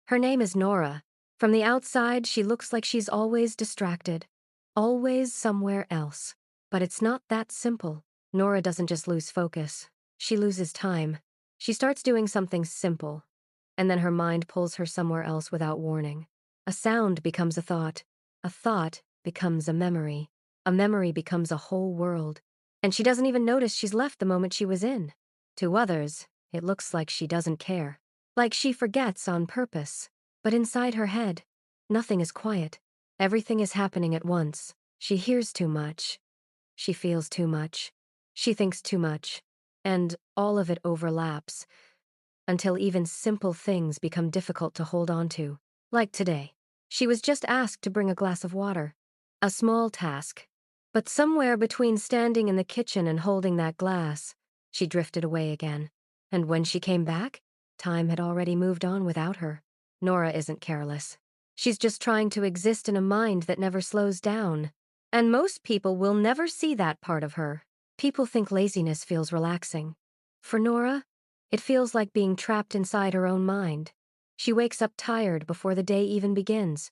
Her name is Nora. From the outside, she looks like she's always distracted, always somewhere else. But it's not that simple. Nora doesn't just lose focus. She loses time. She starts doing something simple, and then her mind pulls her somewhere else without warning. A sound becomes a thought becomes a memory becomes a whole world, and she doesn't even notice she's left the moment she was in. To others, it looks like she doesn't care, like she forgets on purpose. But inside her head, nothing is quiet. Everything is happening at once. She hears too much. She feels too much. She thinks too much. And all of it overlaps until even simple things become difficult to hold on to. Like today. She was just asked to bring a glass of water. A small task. But somewhere between standing in the kitchen and holding that glass, she drifted away again. And when she came back, time had already moved on without her. Nora isn't careless. She's just trying to exist in a mind that never slows down. And most people will never see that part of her. People think laziness feels relaxing. For Nora, it feels like being trapped inside her own mind. She wakes up tired before the day even begins.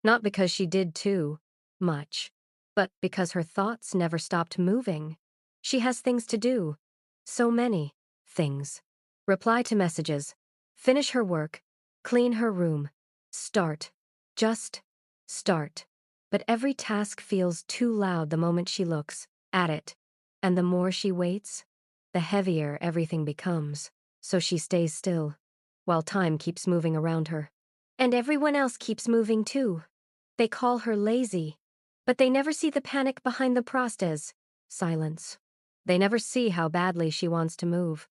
Not because she did too much, but because her thoughts never stopped moving. She has things to do. So many things. Reply to messages. Finish her work. Clean her room. Start. Just start. But every task feels too loud the moment she looks at it. And the more she waits, the heavier everything becomes. So she stays still, while time keeps moving around her. And everyone else keeps moving too. They call her lazy, but they never see the panic behind the process. Silence. They never see how badly she wants to move,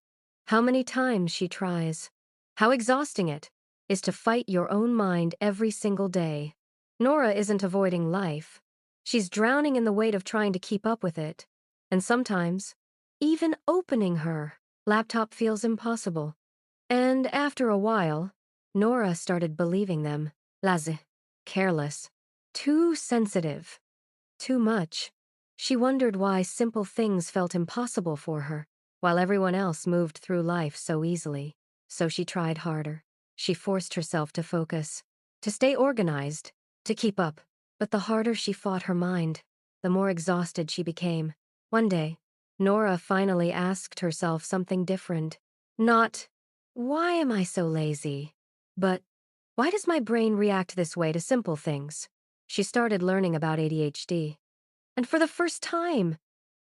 how many times she tries, how exhausting it is to fight your own mind every single day. Nora isn't avoiding life. She's drowning in the weight of trying to keep up with it. And sometimes, even opening her laptop feels impossible. And after a while, Nora started believing them. Lazy, careless, too sensitive, too much. She wondered why simple things felt impossible for her, while everyone else moved through life so easily. So she tried harder. She forced herself to focus, to stay organized, to keep up. But the harder she fought her mind, the more exhausted she became. One day, Nora finally asked herself something different. Not, why am I so lazy? But, why does my brain react this way to simple things? She started learning about ADHD. And for the first time,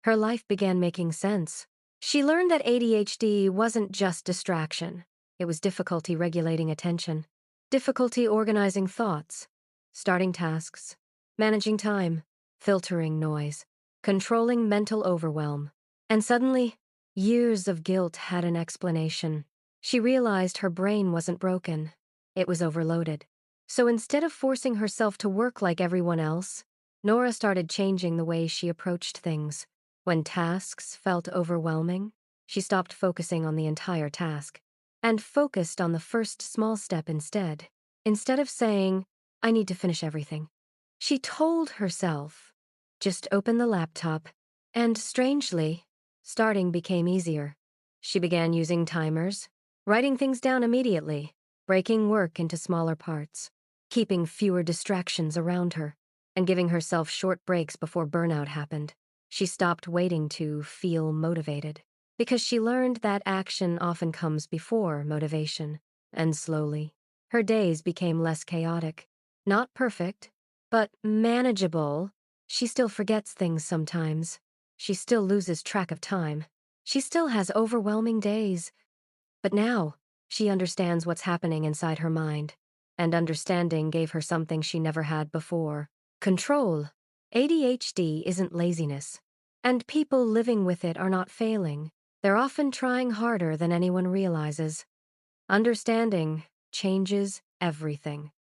her life began making sense. She learned that ADHD wasn't just distraction. It was difficulty regulating attention, difficulty organizing thoughts, starting tasks, managing time, filtering noise, controlling mental overwhelm. And suddenly, years of guilt had an explanation. She realized her brain wasn't broken. It was overloaded. So instead of forcing herself to work like everyone else, Nora started changing the way she approached things. When tasks felt overwhelming, she stopped focusing on the entire task and focused on the first small step instead. Instead of saying, I need to finish everything, she told herself, just open the laptop. And strangely, starting became easier. She began using timers, writing things down immediately, breaking work into smaller parts, keeping fewer distractions around her, and giving herself short breaks before burnout happened. She stopped waiting to feel motivated, because she learned that action often comes before motivation. And slowly, her days became less chaotic. Not perfect, but manageable. She still forgets things sometimes. She still loses track of time. She still has overwhelming days. But now, she understands what's happening inside her mind. And understanding gave her something she never had before. Control. ADHD isn't laziness. And people living with it are not failing. They're often trying harder than anyone realizes. Understanding changes everything.